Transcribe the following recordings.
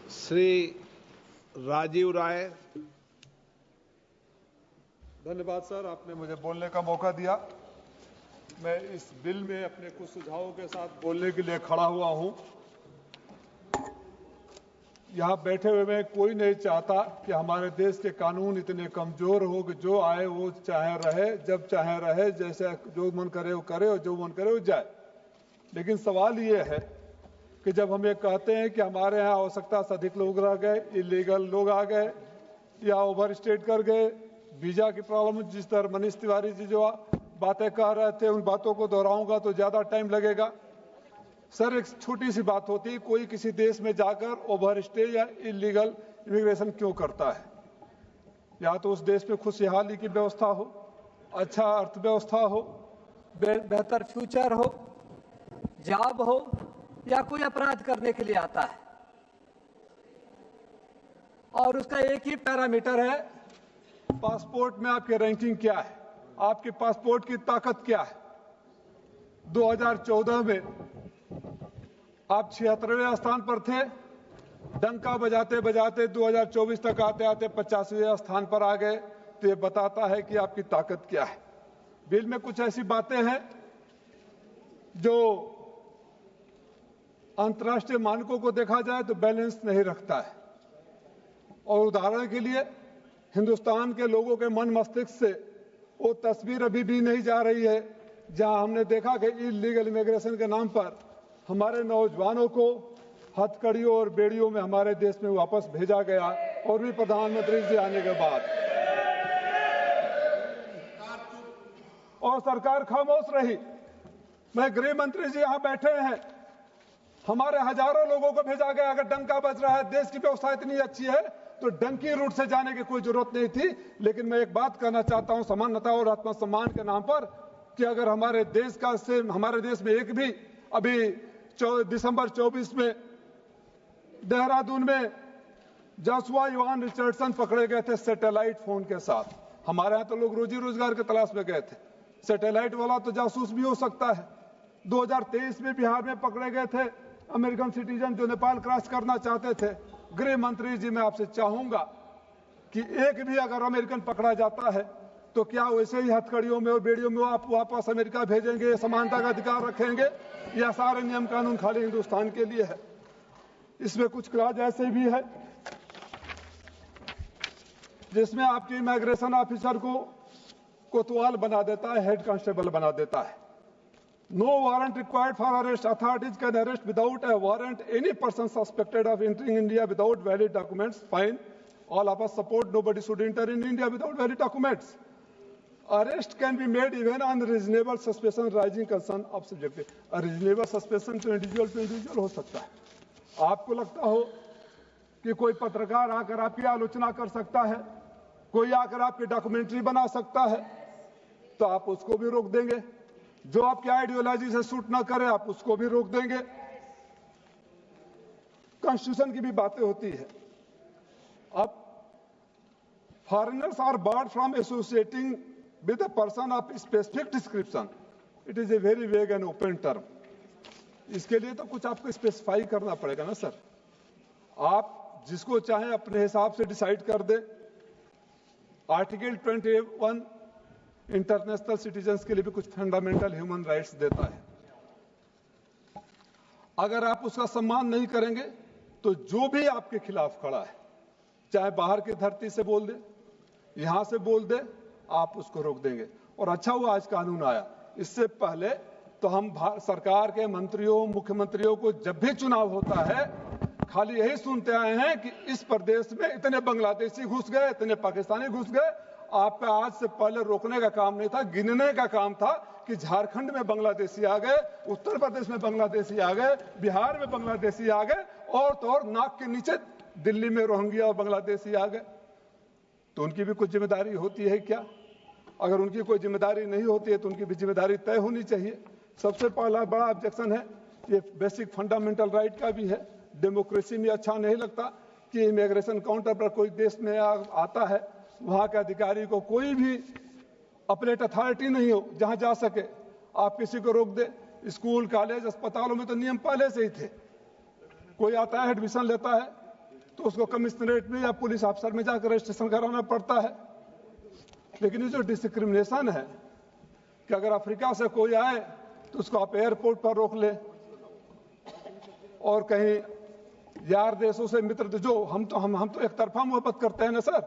श्री राजीव राय। धन्यवाद सर, आपने मुझे बोलने का मौका दिया। मैं इस बिल में अपने कुछ सुझावों के साथ बोलने के लिए खड़ा हुआ हूं। यहां बैठे हुए में कोई नहीं चाहता कि हमारे देश के कानून इतने कमजोर हो कि जो आए वो चाहे रहे, जब चाहे रहे, जैसे जो मन करे वो करे और जो मन करे वो जाए। लेकिन सवाल ये है कि जब हम ये कहते हैं कि हमारे यहाँ आवश्यकता से अधिक लोग रह गए, इलीगल लोग आ गए या ओवर स्टेट कर गए, वीजा की प्रॉब्लम, जिस तरह मनीष तिवारी जी जो बातें कह रहे थे उन बातों को दोहराऊंगा तो ज्यादा टाइम लगेगा। सर, एक छोटी सी बात होती है, कोई किसी देश में जाकर ओवर स्टे या इलीगल इमिग्रेशन क्यों करता है? या तो उस देश में खुशहाली की व्यवस्था हो, अच्छा अर्थव्यवस्था हो, बेहतर फ्यूचर हो, जॉब हो, या कोई अपराध करने के लिए आता है। और उसका एक ही पैरामीटर है, पासपोर्ट में आपकी रैंकिंग क्या है, आपके पासपोर्ट की ताकत क्या है। 2014 में आप 76वें स्थान पर थे, डंका बजाते बजाते 2024 तक आते आते 85वें स्थान पर आ गए। तो ये बताता है कि आपकी ताकत क्या है। बिल में कुछ ऐसी बातें हैं जो अंतर्राष्ट्रीय मानकों को देखा जाए तो बैलेंस नहीं रखता है। और उदाहरण के लिए हिंदुस्तान के लोगों के मन मस्तिष्क से वो तस्वीर अभी भी नहीं जा रही है जहां हमने देखा कि इलीगल इमिग्रेशन के नाम पर हमारे नौजवानों को हथकड़ियों और बेड़ियों में हमारे देश में वापस भेजा गया, और भी प्रधानमंत्री जी आने के बाद। और सरकार खामोश रही। मैं गृह मंत्री जी यहां बैठे हैं, हमारे हजारों लोगों को भेजा गया। अगर डंका बज रहा है, देश की व्यवस्था इतनी अच्छी है तो डंकी रूट से जाने की कोई जरूरत नहीं थी। लेकिन मैं एक बात कहना चाहता हूं समानता और आत्मसम्मान के नाम पर कि अगर हमारे देश में एक भी अभी दिसंबर 24 में देहरादून में जॉशुआ इवान रिचर्डसन पकड़े गए थे सैटेलाइट फोन के साथ। हमारे यहां तो लोग रोजी रोजगार की तलाश में गए थे, सैटेलाइट वाला तो जासूस भी हो सकता है। 2023 में बिहार में पकड़े गए थे अमेरिकन सिटीजन जो नेपाल क्रॉस करना चाहते थे। गृह मंत्री जी, मैं आपसे चाहूंगा कि एक भी अगर अमेरिकन पकड़ा जाता है तो क्या वैसे ही हथकड़ियों में और बेड़ियों में आप वापस अमेरिका भेजेंगे, समानता का अधिकार रखेंगे, या सारे नियम कानून खाली हिंदुस्तान के लिए है? इसमें कुछ क्लाज ऐसे भी है जिसमें आपके इमिग्रेशन ऑफिसर को कोतवाल बना देता है, हेड कांस्टेबल बना देता है। No warrant required for arrest. Authorities can arrest without a warrant any person suspected of entering India without valid documents. Fine. All of us support nobody should enter in India without valid documents. Arrest can be made even on reasonable suspicion rising concern of subject. A reasonable suspicion to individual हो सकता है। आपको लगता हो कि कोई पत्रकार आकर आपकी आलोचना कर सकता है, कोई आकर आपकी डॉक्यूमेंट्री बना सकता है, तो आप उसको भी रोक देंगे। जो आपकी आइडियोलॉजी से सूट ना करे आप उसको भी रोक देंगे। कॉन्स्टिट्यूशन की भी बातें होती है। अब foreigners are barred from associating with a person of specific description. It is a very vague and open term. इसके लिए तो कुछ आपको स्पेसिफाई करना पड़ेगा ना सर। आप जिसको चाहें अपने हिसाब से डिसाइड कर दे। आर्टिकल 21 इंटरनेशनल सिटीजन्स के लिए भी कुछ फंडामेंटल ह्यूमन राइट्स देता है। अगर आप उसका सम्मान नहीं करेंगे तो जो भी आपके खिलाफ खड़ा है, चाहे बाहर की धरती से बोल दे, यहां से बोल दे, आप उसको रोक देंगे। और अच्छा हुआ आज कानून आया। इससे पहले तो हम सरकार के मंत्रियों, मुख्यमंत्रियों को जब भी चुनाव होता है खाली यही सुनते आए हैं कि इस प्रदेश में इतने बांग्लादेशी घुस गए, इतने पाकिस्तानी घुस गए। आपका आज से पहले रोकने का काम नहीं था, गिनने का काम था कि झारखंड में बांग्लादेशी आ गए, उत्तर प्रदेश में बांग्लादेशी आ गए, बिहार में बांग्लादेशी आ गए, और तो और नाक के नीचे दिल्ली में रोहिंग्या और बांग्लादेशी आ गए। तो उनकी भी कुछ जिम्मेदारी होती है क्या? अगर उनकी कोई जिम्मेदारी नहीं होती है तो उनकी भी जिम्मेदारी तय होनी चाहिए। सबसे पहला बड़ा ऑब्जेक्शन है, ये बेसिक फंडामेंटल राइट का भी है। डेमोक्रेसी में अच्छा नहीं लगता कि इमिग्रेशन काउंटर पर कोई देश में आता है, वहां के अधिकारी को कोई भी अपलेट अथॉरिटी नहीं हो जहां जा सके, आप किसी को रोक दे। स्कूल, कॉलेज, अस्पतालों में तो नियम पहले से ही थे। कोई आता है, एडमिशन लेता है, तो उसको कमिश्नरेट में या पुलिस अफसर में जाकर रजिस्ट्रेशन कराना पड़ता है। लेकिन ये जो डिस्क्रिमिनेशन है कि अगर अफ्रीका से कोई आए तो उसको आप एयरपोर्ट पर रोक ले, और कहीं यार देशों से मित्र जो हम तो एक तरफा मोहब्बत करते हैं ना सर,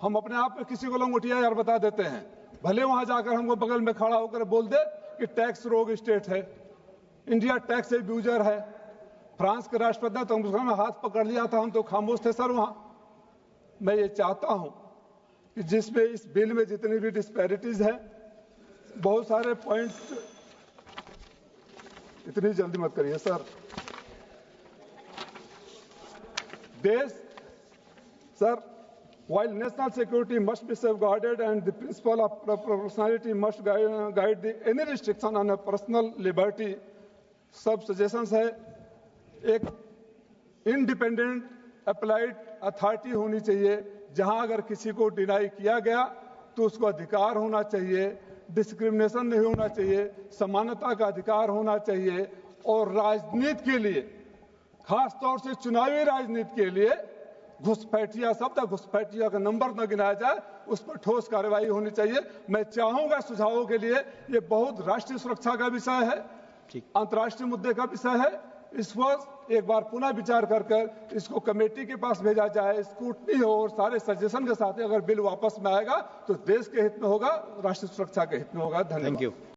हम अपने आप में किसी को लंगोटिया यार बता देते हैं, भले वहां जाकर हमको बगल में खड़ा होकर बोल दे कि टैक्स रोग स्टेट है, इंडिया टैक्स एब्यूजर है। फ्रांस के राष्ट्रपति ने तो हम हाथ पकड़ लिया था, हम तो खामोश थे सर वहां। मैं ये चाहता हूं कि जिसमें इस बिल में जितनी भी डिस्पैरिटीज है, बहुत सारे पॉइंट, इतनी जल्दी मत करिए सर। देश sir, while national security must be safeguarded and the principle of proportionality must guide any restriction on a personal liberty, सब सजेशंस है। एक इंडिपेंडेंट अप्लाइड अथॉरिटी होनी चाहिए, जहां अगर किसी को डिनाई किया गया तो उसको अधिकार होना चाहिए, डिस्क्रिमिनेशन नहीं होना चाहिए, समानता का अधिकार होना चाहिए। और राजनीति के लिए, खास तौर से चुनावी राजनीति के लिए, घुसपैठिया शब्द, घुसपैठिया का नंबर न गिनाया जाए, उस पर ठोस कार्रवाई होनी चाहिए। मैं चाहूंगा सुझावों के लिए, ये बहुत राष्ट्रीय सुरक्षा का विषय है, अंतर्राष्ट्रीय मुद्दे का विषय है। इस पर एक बार पुनः विचार कर इसको कमेटी के पास भेजा जाए, स्क्रूटनी हो, और सारे सजेशन के साथ अगर बिल वापस में आएगा तो देश के हित में होगा, राष्ट्रीय सुरक्षा के हित में होगा। धन्यवाद।